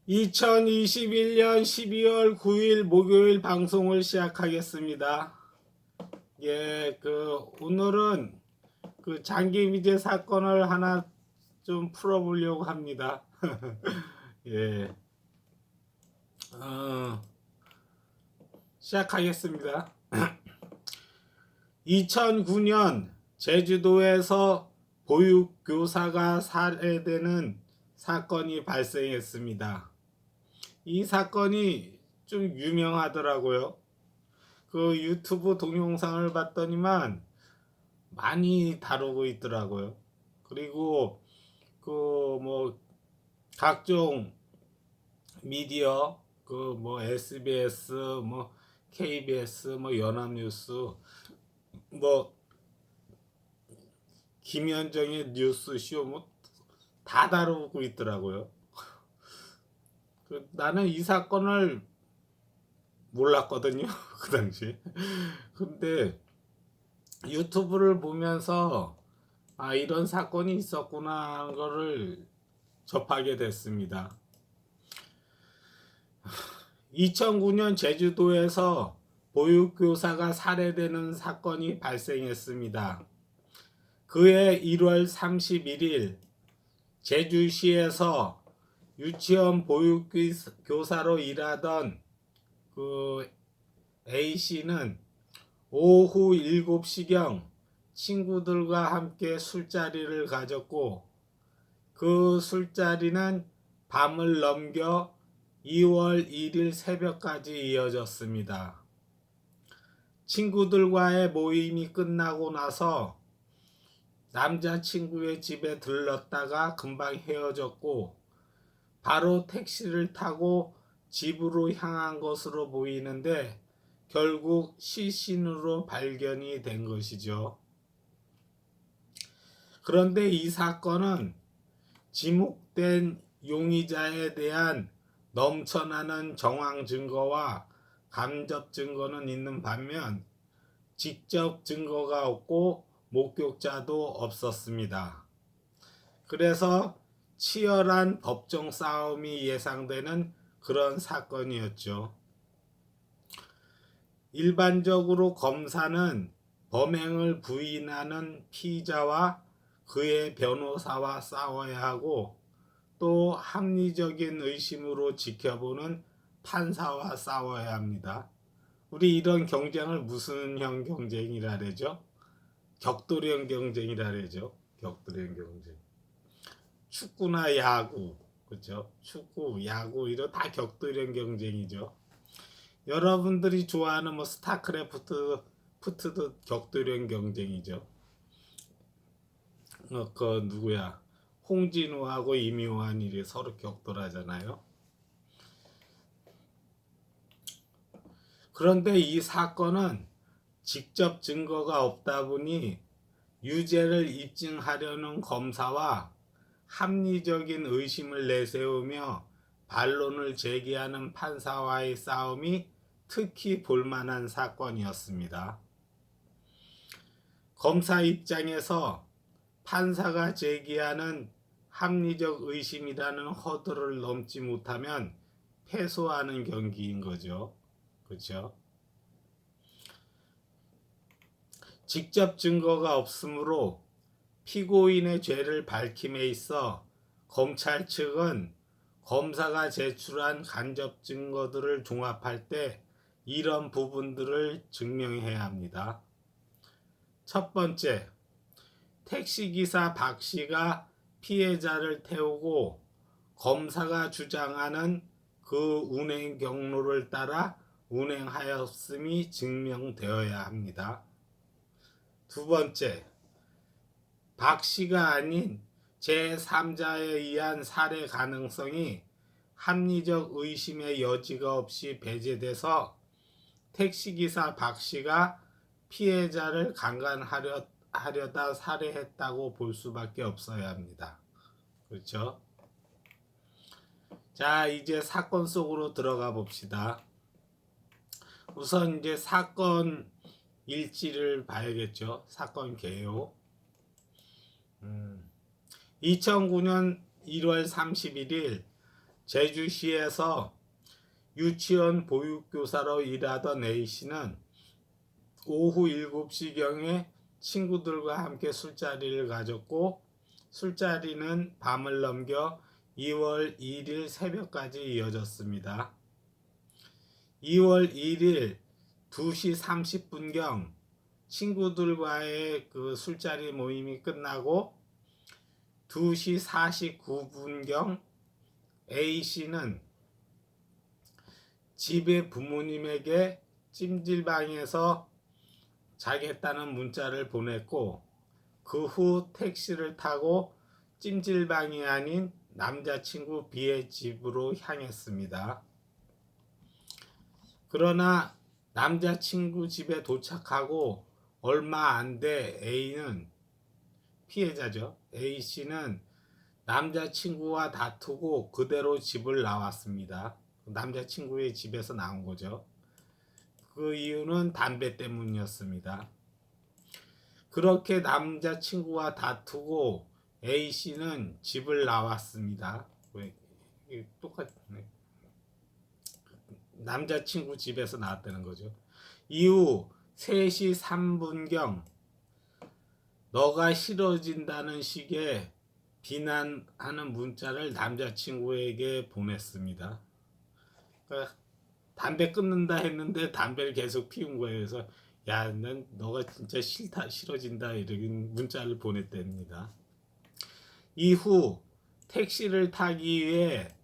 2021년 12월 9일 목요일 방송을 시작하겠습니다. 예, 오늘은 장기 미제 사건을 하나 좀 풀어보려고 합니다. 예, 어, 시작하겠습니다. 2009년 제주도에서 보육교사가 살해되는 사건이 발생했습니다. 이 사건이 좀 유명하더라고요. 유튜브 동영상을 봤더니만 많이 다루고 있더라고요. 그리고 각종 미디어 SBS KBS 연합뉴스 김현정의 뉴스쇼 다 다루고 있더라고요. 나는 이 사건을 몰랐거든요. 그 당시. 근데 유튜브를 보면서 이런 사건이 있었구나 하는 거를 접하게 됐습니다. 2009년 제주도에서 보육교사가 살해되는 사건이 발생했습니다. 그해 1월 31일 제주시에서 유치원 보육교사로 일하던 A씨는 오후 7시경 친구들과 함께 술자리를 가졌고 그 술자리는 밤을 넘겨 2월 1일 새벽까지 이어졌습니다. 친구들과의 모임이 끝나고 나서 남자친구의 집에 들렀다가 금방 헤어졌고 바로 택시를 타고 집으로 향한 것으로 보이는데 결국 시신으로 발견이 된 것이죠. 그런데 이 사건은 지목된 용의자에 대한 넘쳐나는 정황 증거와 간접 증거는 있는 반면 직접 증거가 없고 목격자도 없었습니다. 그래서 치열한 법정 싸움이 예상되는 그런 사건이었죠. 일반적으로 검사는 범행을 부인하는 피의자와 그의 변호사와 싸워야 하고 또 합리적인 의심으로 지켜보는 판사와 싸워야 합니다. 우리 이런 경쟁을 무슨 형 경쟁이라 그러죠? 격돌형 경쟁이라 그러죠. 격돌형 경쟁. 축구나 야구, 그렇죠? 축구, 야구 이런 다 격돌형 경쟁이죠. 여러분들이 좋아하는 스타크래프트도 격돌형 경쟁이죠. 누구야? 홍진우하고 임요한이 서로 격돌하잖아요. 그런데 이 사건은 직접 증거가 없다 보니 유죄를 입증하려는 검사와 합리적인 의심을 내세우며 반론을 제기하는 판사와의 싸움이 특히 볼만한 사건이었습니다. 검사 입장에서 판사가 제기하는 합리적 의심이라는 허들을 넘지 못하면 패소하는 경기인 거죠. 그렇죠? 직접 증거가 없으므로 피고인의 죄를 밝힘에 있어 검찰 측은 검사가 제출한 간접 증거들을 종합할 때 이런 부분들을 증명해야 합니다. 첫 번째, 택시기사 박 씨가 피해자를 태우고 검사가 주장하는 그 운행 경로를 따라 운행하였음이 증명되어야 합니다. 두 번째, 박 씨가 아닌 제3자에 의한 살해 가능성이 합리적 의심의 여지가 없이 배제돼서 택시기사 박 씨가 피해자를 강간하려다 살해했다고 볼 수밖에 없어야 합니다. 그렇죠? 자, 이제 사건 속으로 들어가 봅시다. 우선 이제 사건 일지를 봐야겠죠. 사건 개요. 2009년 1월 31일 제주시에서 유치원 보육교사로 일하던 A씨는 오후 7시경에 친구들과 함께 술자리를 가졌고 술자리는 밤을 넘겨 2월 1일 새벽까지 이어졌습니다. 2월 1일 2시 30분경 친구들과의 그 술자리 모임이 끝나고 2시 49분경 A씨는 집에 부모님에게 찜질방에서 자겠다는 문자를 보냈고 그 후 택시를 타고 찜질방이 아닌 남자친구 B의 집으로 향했습니다. 그러나 남자친구 집에 도착하고 얼마 안 돼 A는 피해자죠. A씨는 남자친구와 다투고 그대로 집을 나왔습니다. 남자친구의 집에서 나온 거죠. 그 이유는 담배 때문이었습니다. 그렇게 남자친구와 다투고 A씨는 집을 나왔습니다. 똑같네. 남자친구 집에서 나왔다는 거죠. 이후 3시 3분경 너가 싫어진다는 식의 비난하는 문자를 남자친구에게 보냈습니다. 그러니까 담배 끊는다 했는데 담배를 계속 피운 거예요. 그래서 야, 난 너가 진짜 싫다, 싫어진다 이런 문자를 보냈답니다. 이후 택시를 타기 위해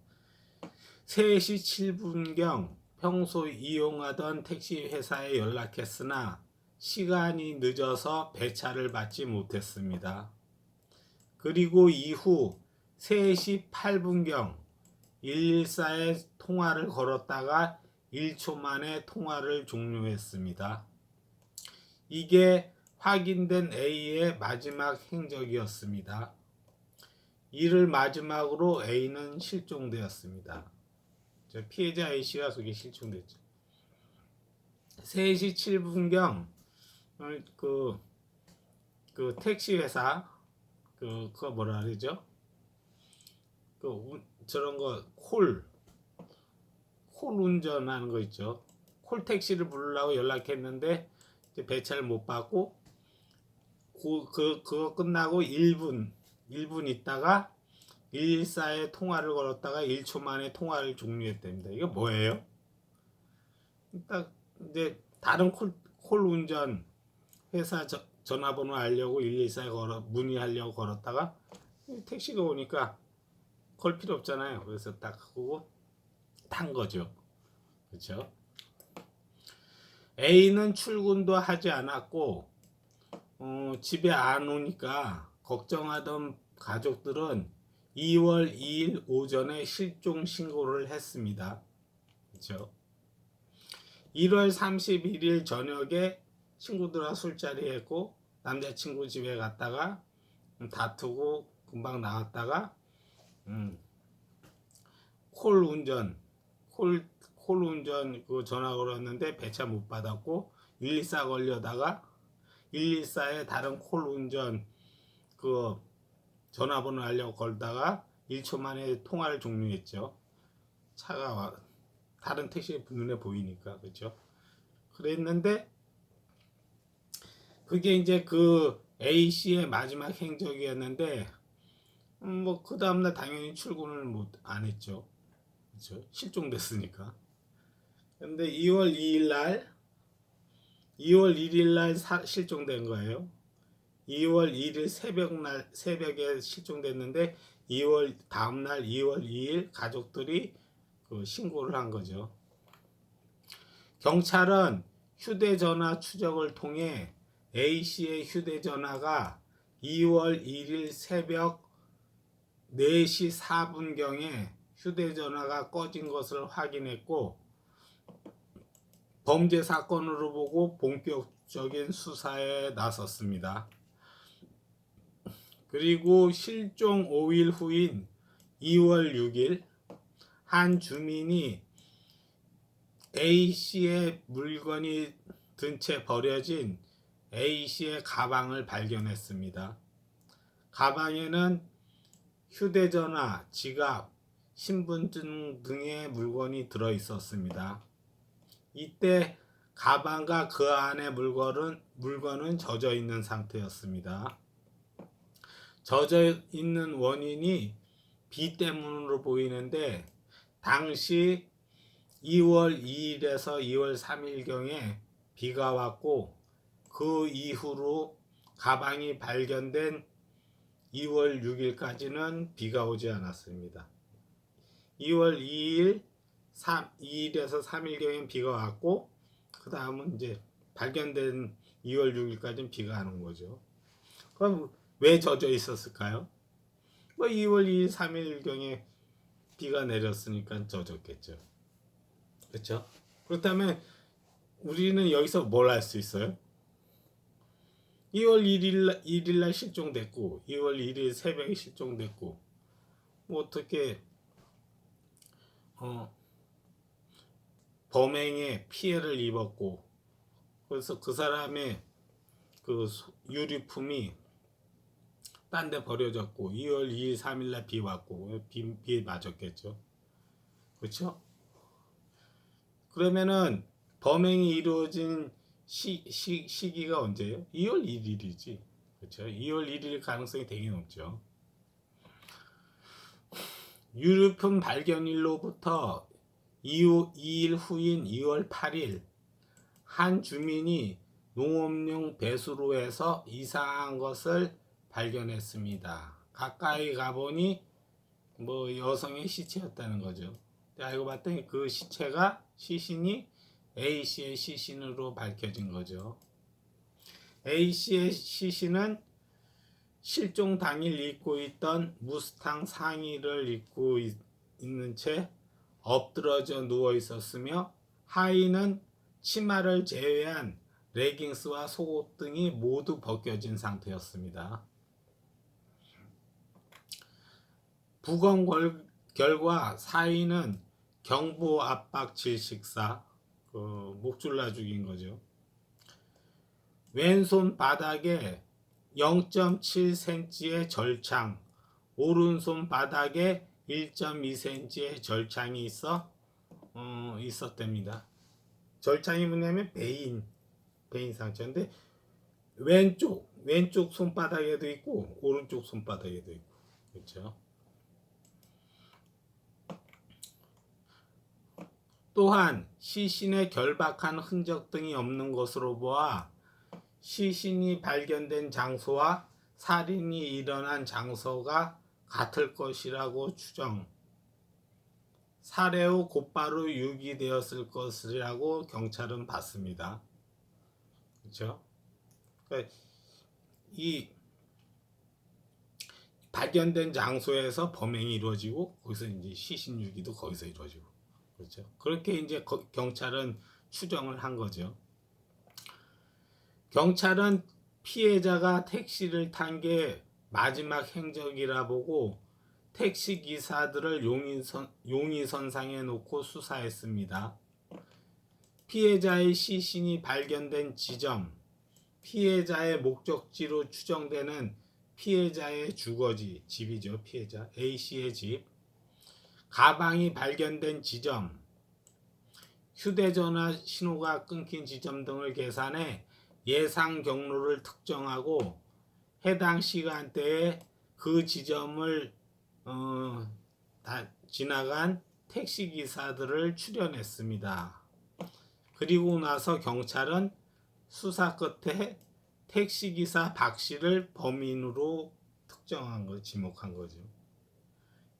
3시 7분경 평소 이용하던 택시 회사에 연락했으나 시간이 늦어서 배차를 받지 못했습니다. 그리고 이후 3시 8분경 114에 통화를 걸었다가 1초 만에 통화를 종료했습니다. 이게 확인된 A의 마지막 행적이었습니다. 이를 마지막으로 A는 실종되었습니다. 피해자 A씨가 그게 실종됐죠. 3시 7분경 그 택시 회사 그거 뭐라 그러죠? 저런 거 콜 운전하는 거 있죠. 콜 택시를 부르려고 연락했는데 배차를 못 받고 그거 끝나고 1분 있다가 114에 통화를 걸었다가 1초 만에 통화를 종료했답니다. 이게 뭐예요? 딱 이제 다른 콜 운전 회사 전화번호 알려고 114에 문의하려고 걸었다가 택시가 오니까 걸 필요 없잖아요. 그래서 딱 하고 탄 거죠. 그렇죠? A는 출근도 하지 않았고 집에 안 오니까 걱정하던 가족들은 2월 2일 오전에 실종 신고를 했습니다. 그렇죠? 1월 31일 저녁에 친구들과 술자리 했고 남자친구 집에 갔다가 다투고 금방 나왔다가 콜 운전 그 전화 걸었는데 배차 못 받았고 114 걸려다가 114에 다른 콜 운전 그 전화번호 알려고 걸다가 1초 만에 통화를 종료했죠. 차가 다른 택시 눈에 보이니까. 그렇죠? 그랬는데 그게 이제 그 A씨의 마지막 행적이었는데 뭐 그 다음날 당연히 출근을 안 했죠. 그렇죠? 실종됐으니까. 근데 2월 1일 날 실종된 거예요. 2월 1일 새벽에 실종됐는데 다음 날 2월 2일 가족들이 그 신고를 한 거죠. 경찰은 휴대전화 추적을 통해 A씨의 휴대전화가 2월 1일 새벽 4시 4분경에 휴대전화가 꺼진 것을 확인했고 범죄 사건으로 보고 본격적인 수사에 나섰습니다. 그리고 실종 5일 후인 2월 6일 한 주민이 A씨의 물건이 든 채 버려진 A씨의 가방을 발견했습니다. 가방에는 휴대전화, 지갑, 신분증 등의 물건이 들어 있었습니다. 이때 가방과 그 안의 물건은 젖어 있는 상태였습니다. 젖어 있는 원인이 비 때문으로 보이는데 당시 2월 2일에서 2월 3일경에 비가 왔고 그 이후로 가방이 발견된 2월 6일까지는 비가 오지 않았습니다. 2월 2일에서 3일경엔 비가 왔고 그 다음은 이제 발견된 2월 6일까지는 비가 안 온 거죠. 그럼 왜 젖어 있었을까요? 뭐 2월 2일, 3일경에 비가 내렸으니까 젖었겠죠. 그렇죠? 그렇다면 우리는 여기서 뭘 알 수 있어요? 2월 1일 날 실종됐고 2월 1일 새벽에 실종됐고 뭐 어떻게 범행에 피해를 입었고 그래서 그 사람의 그 유류품이 딴 데 버려졌고 2월 2일 3일 날 비 왔고 비에 맞았겠죠. 그렇죠? 그러면은 범행이 이루어진 시기가 언제예요? 2월 1일이지. 그렇죠? 2월 1일 가능성이 되게 높죠. 유류품 발견일로부터 2일 후인 2월 8일 한 주민이 농업용 배수로에서 이상한 것을 발견했습니다. 가까이 가보니 뭐 여성의 시체였다는 거죠. 알고 봤더니 그 시신이 A씨의 시신으로 밝혀진 거죠. A씨의 시신은 실종 당일 입고 있던 무스탕 상의를 입고 있는 채 엎드러져 누워 있었으며 하의는 치마를 제외한 레깅스와 속옷 등이 모두 벗겨진 상태였습니다. 부검 결과 사인은 경부 압박 질식사, 목줄라 죽인 거죠. 왼손 바닥에 0.7cm의 절창, 오른손 바닥에 1.2cm의 절창이 있었답니다. 절창이 뭐냐면 베인 상처인데 왼쪽 손바닥에도 있고 오른쪽 손바닥에도 있고 그렇죠. 또한 시신의 결박한 흔적 등이 없는 것으로 보아 시신이 발견된 장소와 살인이 일어난 장소가 같을 것이라고 추정. 살해 후 곧바로 유기되었을 것이라고 경찰은 봤습니다. 그렇죠? 그러니까 이 발견된 장소에서 범행이 이루어지고 거기서 이제 시신 유기도 거기서 이루어지고 그렇죠. 그렇게 이제 경찰은 추정을 한 거죠. 경찰은 피해자가 택시를 탄 게 마지막 행적이라 보고 택시 기사들을 용의선상에 놓고 수사했습니다. 피해자의 시신이 발견된 지점, 피해자의 목적지로 추정되는 피해자의 주거지, 집이죠. 피해자 A씨의 집, 가방이 발견된 지점, 휴대전화 신호가 끊긴 지점 등을 계산해 예상 경로를 특정하고 해당 시간대에 그 지점을 지나간 택시기사들을 추려냈습니다. 그리고 나서 경찰은 수사 끝에 택시기사 박씨를 범인으로 특정한 거, 지목한 거죠.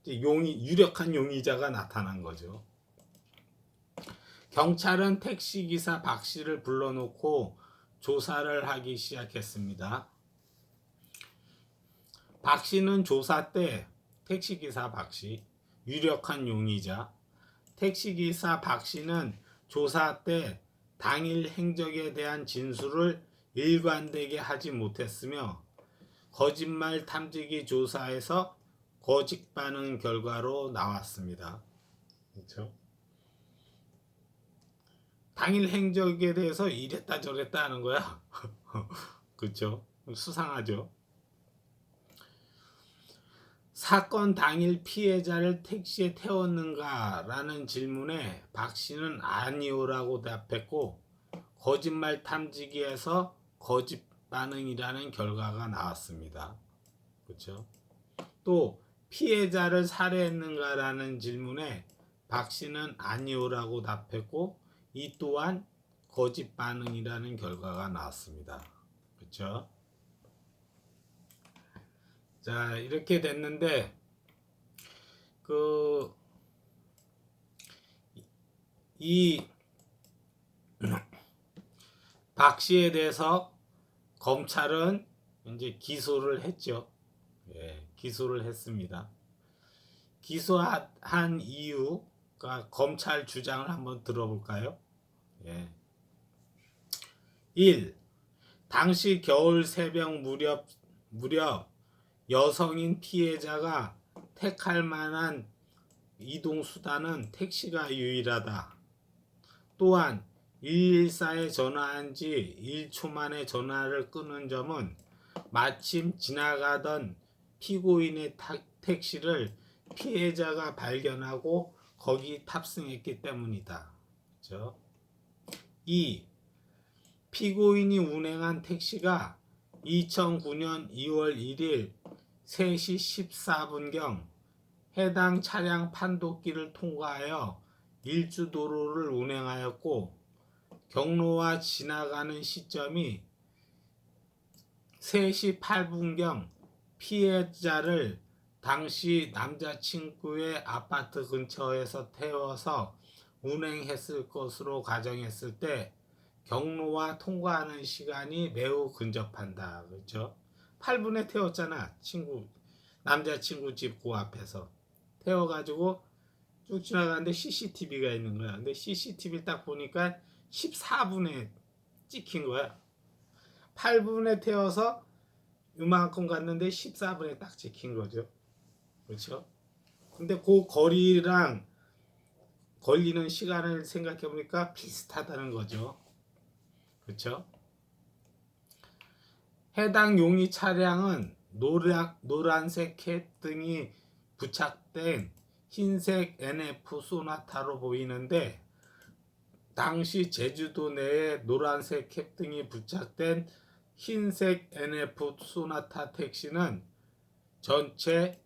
유력한 용의자가 나타난 거죠. 경찰은 택시기사 박씨를 불러놓고 조사를 하기 시작했습니다. 박씨는 조사 때 택시기사 박씨, 유력한 용의자. 택시기사 박씨는 조사 때 당일 행적에 대한 진술을 일관되게 하지 못했으며 거짓말 탐지기 조사에서 거짓 반응 결과로 나왔습니다. 그렇죠? 당일 행적에 대해서 이랬다 저랬다 하는 거야. 그렇죠? 수상하죠. 사건 당일 피해자를 택시에 태웠는가라는 질문에 박 씨는 아니오라고 답했고 거짓말 탐지기에서 거짓 반응이라는 결과가 나왔습니다. 그렇죠? 또 피해자를 살해했는가라는 질문에 박 씨는 아니오라고 답했고 이 또한 거짓 반응이라는 결과가 나왔습니다. 그렇죠? 자, 이렇게 됐는데 이 박 씨에 대해서 검찰은 이제 기소를 했죠. 예, 기소를 했습니다. 기소한 이유가 검찰 주장을 한번 들어볼까요? 예. 1. 당시 겨울 새벽 무렵 여성인 피해자가 택할 만한 이동수단은 택시가 유일하다. 또한 114에 전화한 지 1초 만에 전화를 끊은 점은 마침 지나가던 피고인의 택시를 피해자가 발견하고 거기 탑승했기 때문이다. 그렇죠? 2. 피고인이 운행한 택시가 2009년 2월 1일 3시 14분경 해당 차량 판독기를 통과하여 일주도로를 운행하였고 경로와 지나가는 시점이 3시 8분경 피해자를 당시 남자친구의 아파트 근처에서 태워서 운행했을 것으로 가정했을 때 경로와 통과하는 시간이 매우 근접한다. 그렇죠? 8분에 태웠잖아. 남자친구 집 그 앞에서 태워가지고 쭉 지나가는데 CCTV가 있는 거야. 근데 CCTV 딱 보니까 14분에 찍힌 거야. 8분에 태워서 이만큼 갔는데 14분에 딱 찍힌 거죠. 그렇죠? 근데 그 거리랑 걸리는 시간을 생각해 보니까 비슷하다는 거죠. 그렇죠? 해당 용의 차량은 노란색 캡 등이 부착된 흰색 NF 소나타로 보이는데 당시 제주도 내에 노란색 캡 등이 부착된 흰색 NF 소나타 택시는 전체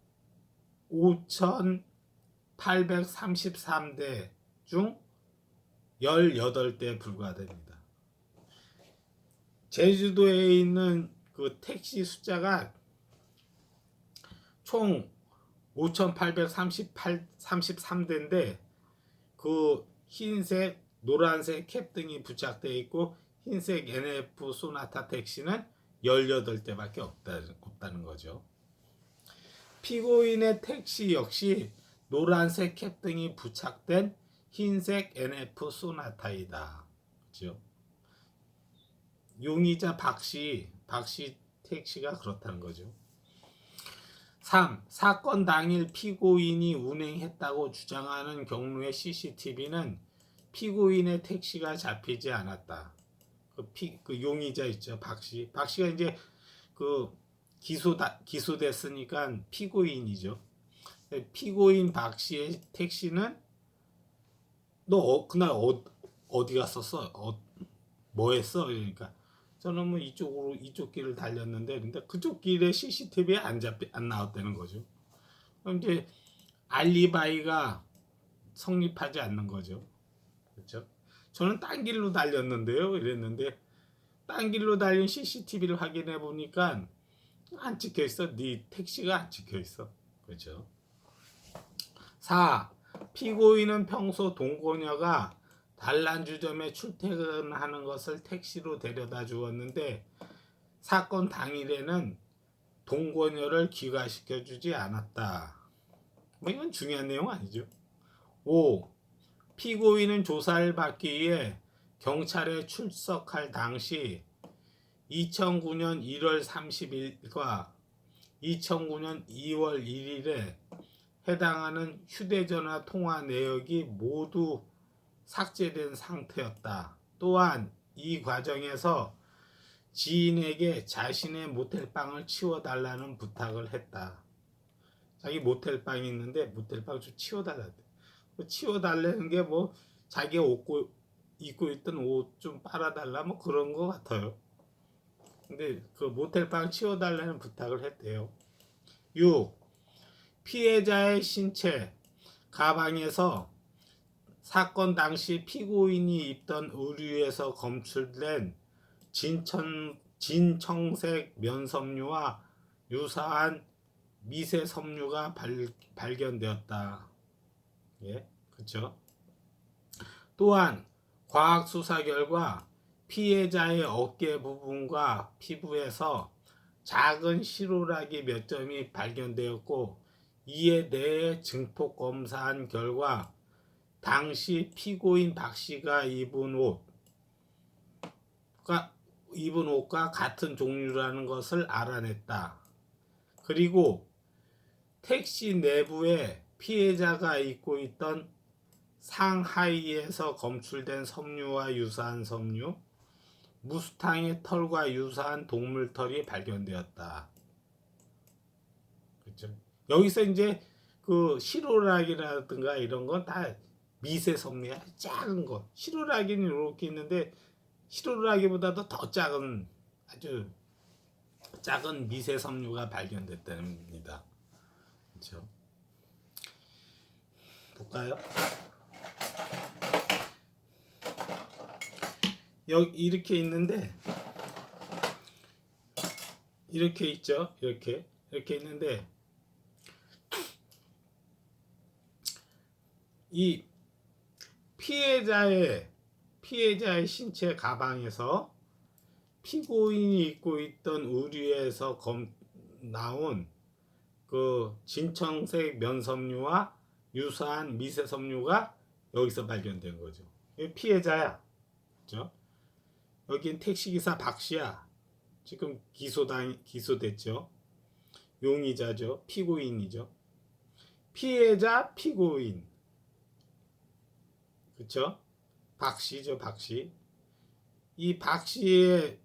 5,833대 중 18대에 불과됩니다. 제주도에 있는 그 택시 숫자가 총 5,833대인데 그 흰색, 노란색 캡 등이 부착되어 있고 흰색 NF 소나타 택시는 18대밖에 없다는 거죠. 피고인의 택시 역시 노란색 캡 등이 부착된 흰색 NF 소나타이다. 그렇죠? 용의자 박씨 택시가 그렇다는 거죠. 3. 사건 당일 피고인이 운행했다고 주장하는 경로의 CCTV는 피고인의 택시가 잡히지 않았다. 그 용의자 있죠, 박씨. 박씨가 이제 그 기소됐으니까 피고인이죠. 피고인 박씨의 택시는 그날 어디 갔었어? 뭐 했어? 그러니까 저는 뭐 이쪽 길을 달렸는데 근데 그쪽 길에 CCTV에 안 나왔다는 거죠. 그럼 이제 알리바이가 성립하지 않는 거죠. 그렇죠? 저는 딴 길로 달렸는데요. 이랬는데 딴 길로 달린 CCTV를 확인해 보니까 안 찍혀 있어. 네 택시가 안 찍혀 있어. 그렇죠? 4. 피고인은 평소 동거녀가 단란주점에 출퇴근하는 것을 택시로 데려다 주었는데 사건 당일에는 동거녀를 귀가시켜 주지 않았다. 뭐 이건 중요한 내용 아니죠. 5. 피고인은 조사를 받기 위해 경찰에 출석할 당시 2009년 1월 30일과 2009년 2월 1일에 해당하는 휴대전화 통화 내역이 모두 삭제된 상태였다. 또한 이 과정에서 지인에게 자신의 모텔방을 치워달라는 부탁을 했다. 자기 모텔방이 있는데 모텔방 좀 치워달라. 치워달라는 게 뭐 자기가 입고 있던 옷 좀 빨아달라 뭐 그런 거 같아요. 근데 그 모텔방 치워달라는 부탁을 했대요. 6. 피해자의 신체 가방에서 사건 당시 피고인이 입던 의류에서 검출된 진청색 면섬유와 유사한 미세 섬유가 발견되었다. 예, 그렇죠. 또한 과학 수사 결과 피해자의 어깨 부분과 피부에서 작은 실오라기 몇 점이 발견되었고, 이에 대해 증폭 검사한 결과 당시 피고인 박 씨가 입은 옷과 같은 종류라는 것을 알아냈다. 그리고 택시 내부에 피해자가 입고 있던 상하이에서 검출된 섬유와 유사한 섬유, 무스탕의 털과 유사한 동물 털이 발견되었다. 그렇죠? 여기서 이제 그 실오라기라든가 이런 건 다 미세 섬유야. 작은 거. 실오라기는 이렇게 있는데 실오라기보다도 더 작은 아주 작은 미세 섬유가 발견됐답니다. 그렇죠? 볼까요? 여기 이렇게 있는데 이렇게 있죠. 이렇게 있는데 이 피해자의 신체 가방에서 피고인이 입고 있던 의류에서 나온 그 진청색 면섬유와 유사한 미세 섬유가 여기서 발견된 거죠. 피해자야. 그렇죠? 여긴 택시기사 박씨야. 지금 기소됐죠. 용의자죠. 피고인이죠. 피해자, 피고인. 그렇죠? 박씨죠, 박씨. 이 박씨의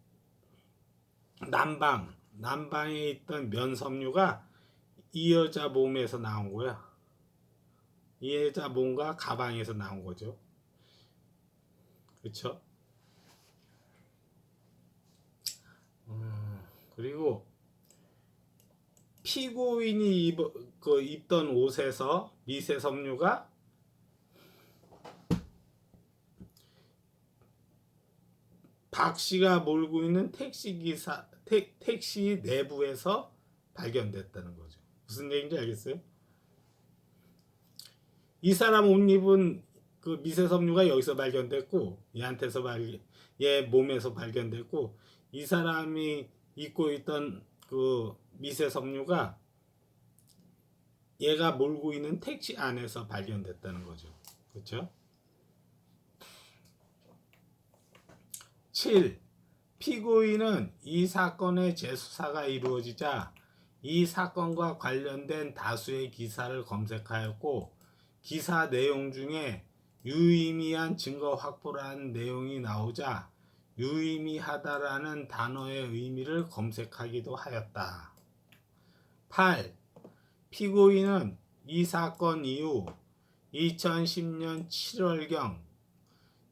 난방에 있던 면섬유가 이 여자 몸에서 나온 거야. 이 여자 몸과 가방에서 나온 거죠. 그렇죠? 그리고 피고인이 입던 옷에서 미세 섬유가 박 씨가 몰고 있는 택시 내부에서 발견됐다는 거죠. 무슨 얘기인지 알겠어요? 이 사람 옷 입은 그 미세 섬유가 여기서 발견됐고, 얘 몸에서 발견됐고, 이 사람이 입고 있던 그 미세 섬유가 얘가 몰고 있는 택시 안에서 발견됐다는 거죠. 그렇죠? 7. 피고인은 이 사건의 재수사가 이루어지자 이 사건과 관련된 다수의 기사를 검색하였고, 기사 내용 중에 유의미한 증거 확보라는 내용이 나오자 유의미하다라는 단어의 의미를 검색하기도 하였다. 8. 피고인은 이 사건 이후 2010년 7월경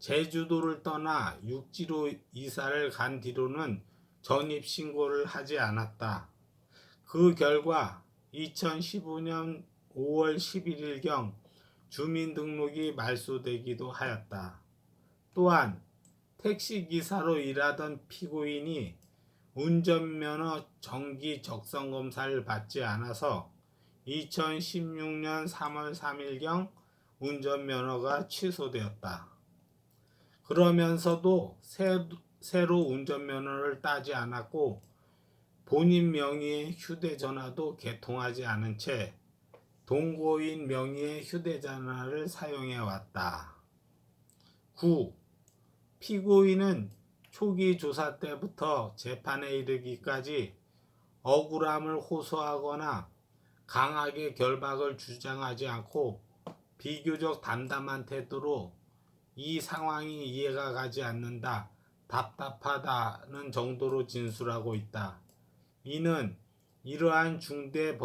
제주도를 떠나 육지로 이사를 간 뒤로는 전입신고를 하지 않았다. 그 결과 2015년 5월 11일경 주민등록이 말소되기도 하였다. 또한 택시기사로 일하던 피고인이 운전면허 정기 적성검사를 받지 않아서 2016년 3월 3일경 운전면허가 취소되었다. 그러면서도 새로 운전면허를 따지 않았고 본인 명의의 휴대전화도 개통하지 않은 채 동거인 명의의 휴대전화를 사용해 왔다. 9. 피고인은 초기 조사 때부터 재판에 이르기까지 억울함을 호소하거나 강하게 결박을 주장하지 않고 비교적 담담한 태도로 이 상황이 이해가 가지 않는다, 답답하다는 정도로 진술하고 있다. 이는 이러한 중대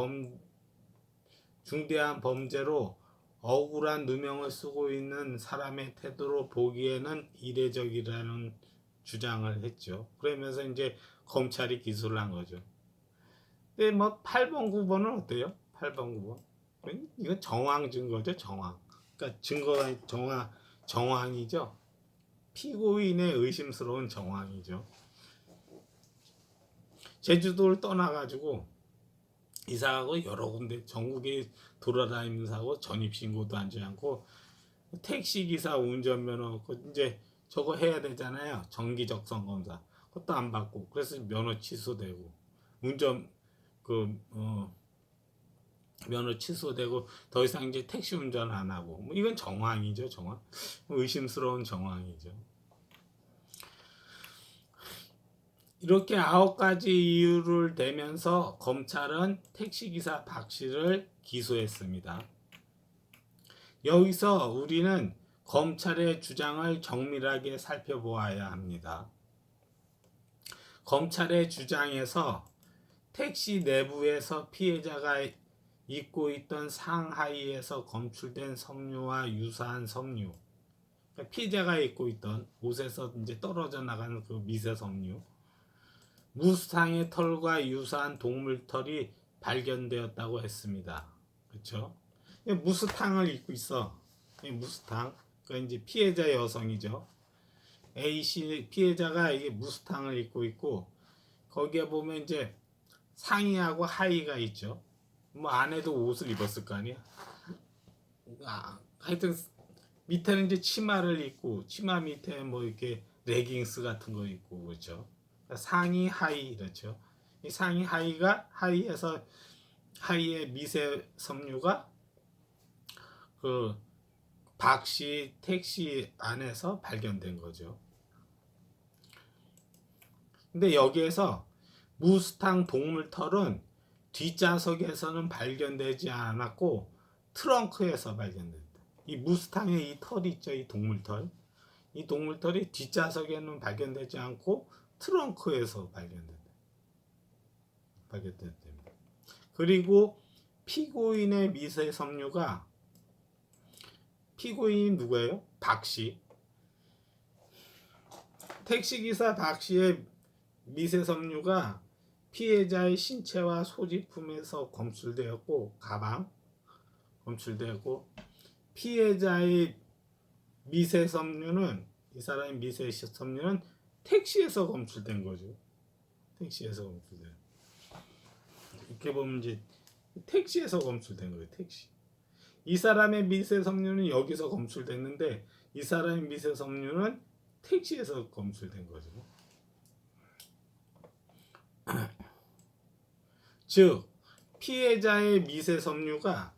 중대한 범죄로 억울한 누명을 쓰고 있는 사람의 태도로 보기에는 이례적이라는 주장을 했죠. 그러면서 이제 검찰이 기소를 한 거죠. 근데 뭐 8번 9번은 어때요? 8번 9번 이건 정황 증거죠. 정황. 그러니까 증거가 정황이죠. 피고인의 의심스러운 정황이죠. 제주도를 떠나가지고 이사하고 여러 군데 전국에 돌아다니면서 하고 전입신고도 하지 않고 택시기사 운전면허 이제 저거 해야 되잖아요. 정기적성 검사 그것도 안 받고 그래서 면허 취소되고 운전 면허 취소되고 더 이상 이제 택시 운전 안 하고 뭐 이건 정황이죠. 정황. 의심스러운 정황이죠. 이렇게 9가지 이유를 대면서 검찰은 택시기사 박 씨를 기소했습니다. 여기서 우리는 검찰의 주장을 정밀하게 살펴보아야 합니다. 검찰의 주장에서 택시 내부에서 피해자가 입고 있던 상하이에서 검출된 섬유와 유사한 섬유, 그러니까 피해자가 입고 있던 옷에서 이제 떨어져 나가는 그 미세 섬유, 무스탕의 털과 유사한 동물 털이 발견되었다고 했습니다. 그렇죠? 무스탕을 입고 있어. 무스탕. 그러니까 이제 피해자 여성이죠. A 씨 피해자가 이게 무스탕을 입고 있고 거기에 보면 이제 상의하고 하의가 있죠. 뭐 안에도 옷을 입었을 거 아니야. 하여튼 밑에는 이제 치마를 입고 치마 밑에 뭐 이렇게 레깅스 같은 거 입고 그렇죠. 상의 하의 이렇죠. 이 상의 하의가 하의에서 하의의 미세 섬유가 그 박씨 택시 안에서 발견된 거죠. 근데 여기에서 무스탕 동물 털은 뒷좌석에서는 발견되지 않았고 트렁크에서 발견된다. 이 무스탕의 이 털이 있죠. 이 동물털. 이 동물털이 뒷좌석에는 발견되지 않고 트렁크에서 발견된다. 그리고 피고인의 미세 섬유가 피고인이 누구예요? 박씨. 택시기사 박씨의 미세 섬유가 피해자의 신체와 소지품에서 검출되었고 가방 검출되었고 피해자의 미세 섬유는 이 사람의 미세 섬유는 택시에서 검출된 거죠. 택시에서 검출된. 이렇게 보면 이제 택시에서 검출된 거예요. 택시. 이 사람의 미세 섬유는 여기서 검출됐는데 이 사람의 미세 섬유는 택시에서 검출된 거죠. 즉 피해자의 미세 섬유가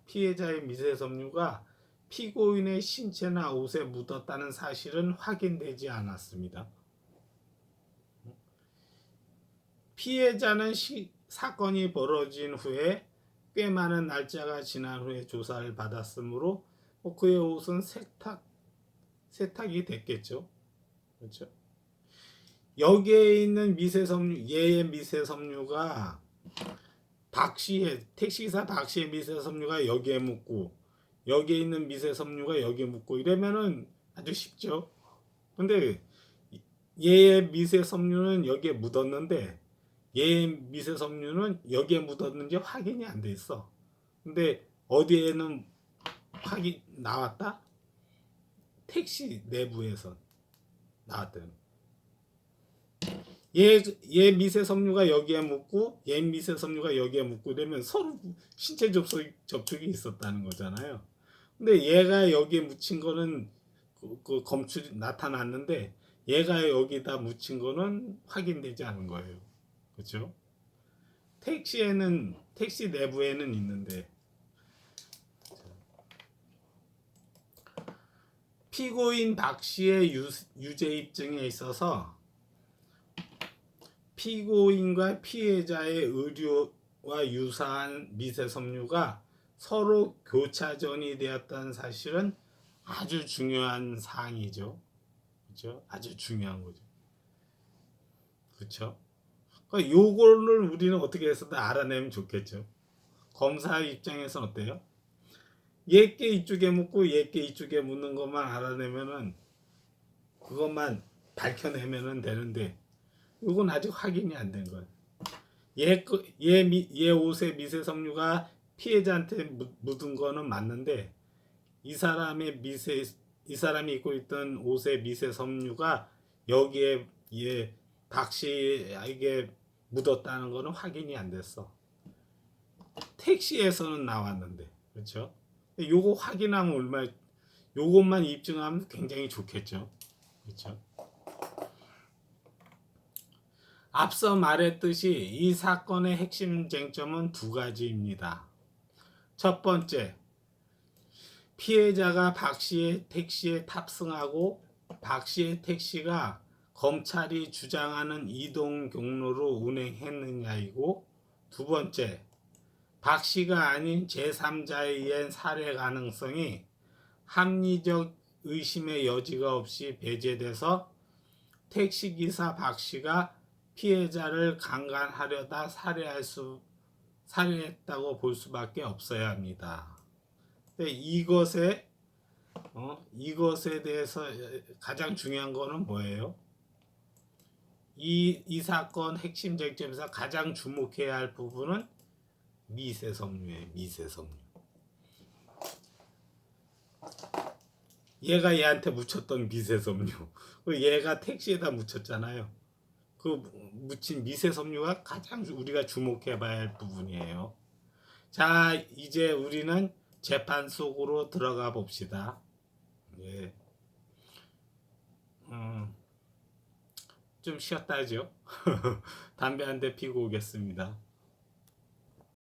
피고인의 신체나 옷에 묻었다는 사실은 확인되지 않았습니다. 피해자는 사건이 벌어진 후에 꽤 많은 날짜가 지난 후에 조사를 받았으므로 그의 옷은 세탁이 됐겠죠. 그렇죠? 여기에 있는 미세 섬유, 얘의 미세 섬유가 택시기사 박씨의 미세 섬유가 여기에 묻고 여기에 있는 미세 섬유가 여기에 묻고 이러면은 아주 쉽죠. 근데 얘의 미세 섬유는 여기에 묻었는데 얘의 미세 섬유는 여기에 묻었는지 확인이 안 돼 있어. 근데 어디에는 확인 나왔다? 택시 내부에서 나왔대요. 얘 미세 섬유가 여기에 묻고 얘 미세 섬유가 여기에 묻고 이러면 서로 신체 접촉이 있었다는 거잖아요. 근데 얘가 여기에 묻힌 거는 그 검출이 나타났는데 얘가 여기다 묻힌 거는 확인되지 않은 거예요. 그렇죠? 택시 내부에는 있는데 피고인 박 씨의 유죄 입증에 있어서 피고인과 피해자의 의료와 유사한 미세 섬유가 서로 교차전이 되었다는 사실은 아주 중요한 사항이죠. 그렇죠? 아주 중요한 거죠. 그렇죠? 그러니까 요거를 우리는 어떻게 해서든 알아내면 좋겠죠. 검사 입장에서는 어때요? 얘께 이쪽에 묻고 얘께 이쪽에 묻는 것만 알아내면은 그것만 밝혀내면은 되는데 이건 아직 확인이 안 된 거예요. 얘 옷에 미세 섬유가 피해자한테 묻은 거는 맞는데 이 사람이 입고 있던 옷의 미세 섬유가 여기에 얘 박씨에게 묻었다는 거는 확인이 안 됐어. 택시에서는 나왔는데, 그렇죠? 요거 확인하면 요것만 입증하면 굉장히 좋겠죠, 그렇죠? 앞서 말했듯이 이 사건의 핵심 쟁점은 두 가지입니다. 첫 번째, 피해자가 박 씨의 택시에 탑승하고 박 씨의 택시가 검찰이 주장하는 이동 경로로 운행했느냐이고, 두 번째, 박 씨가 아닌 제3자에 의한 살해 가능성이 합리적 의심의 여지가 없이 배제돼서 택시기사 박 씨가 피해자를 강간하려다 살해했다고 볼 수밖에 없어야 합니다. 이것에 대해서 가장 중요한 거는 뭐예요? 이 사건 핵심 쟁점에서 가장 주목해야 할 부분은 미세섬유예요. 미세섬유. 얘가 얘한테 묻혔던 미세섬유. 얘가 택시에다 묻혔잖아요. 그 묻힌 미세섬유가 가장 우리가 주목해봐야 할 부분이에요. 자, 이제 우리는 재판 속으로 들어가 봅시다. 예. 좀 쉬었다 하죠. 담배 한 대 피고 오겠습니다.